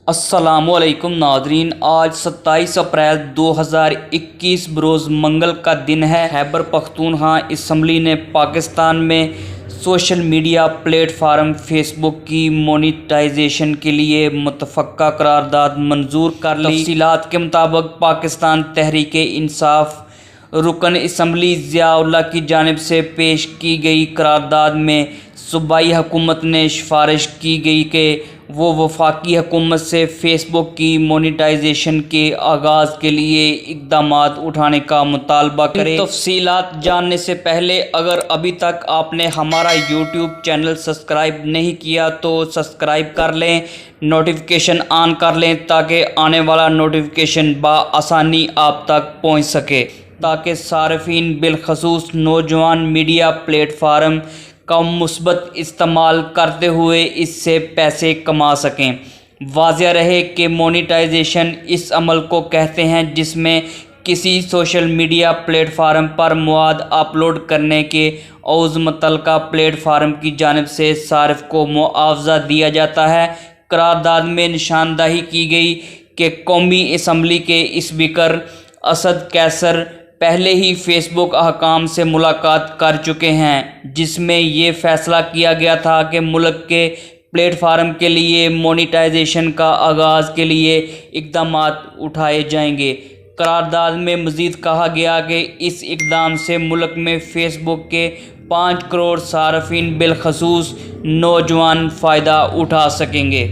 السلام علیکم ناظرین، آج 27 اپریل 2021 بروز منگل کا دن ہے۔ خیبر پختونخوا اسمبلی نے پاکستان میں social media platform Facebook کی مونیٹائزیشن کے لیے متفقہ قرارداد منظور کر لی۔ تفصیلات کے مطابق پاکستان تحریک انصاف رکن اسمبلی ضیاء اللہ کی جانب سے پیش کی گئی قرارداد میں صوبائی حکومت نے سفارش کی گئی کہ وہ وفاقی حکومت سے فیس بک کی مونیٹائزیشن کے آغاز کے لیے اقدامات اٹھانے کا مطالبہ کرے۔ تفصیلات جاننے سے پہلے اگر ابھی تک آپ نے ہمارا یوٹیوب چینل سبسکرائب نہیں کیا تو سبسکرائب کر لیں، نوٹیفیکیشن آن کر لیں تاکہ آنے والا نوٹیفیکیشن بآسانی آپ تک پہنچ سکے، تاکہ صارفین بالخصوص نوجوان میڈیا پلیٹ فارم کا مثبت استعمال کرتے ہوئے اس سے پیسے کما سکیں۔ واضح رہے کہ مونیٹائزیشن اس عمل کو کہتے ہیں جس میں کسی سوشل میڈیا پلیٹ فارم پر مواد اپلوڈ کرنے کے عوض متعلقہ پلیٹ فارم کی جانب سے صارف کو معاوضہ دیا جاتا ہے۔ قرارداد میں نشاندہی کی گئی کہ قومی اسمبلی کے اسپیکر اسد قیصر پہلے ہی فیس بک حکام سے ملاقات کر چکے ہیں، جس میں یہ فیصلہ کیا گیا تھا کہ ملک کے پلیٹ فارم کے لیے مونیٹائزیشن کا آغاز کے لیے اقدامات اٹھائے جائیں گے۔ قرارداد میں مزید کہا گیا کہ اس اقدام سے ملک میں فیس بک کے 5 کروڑ صارفین بالخصوص نوجوان فائدہ اٹھا سکیں گے۔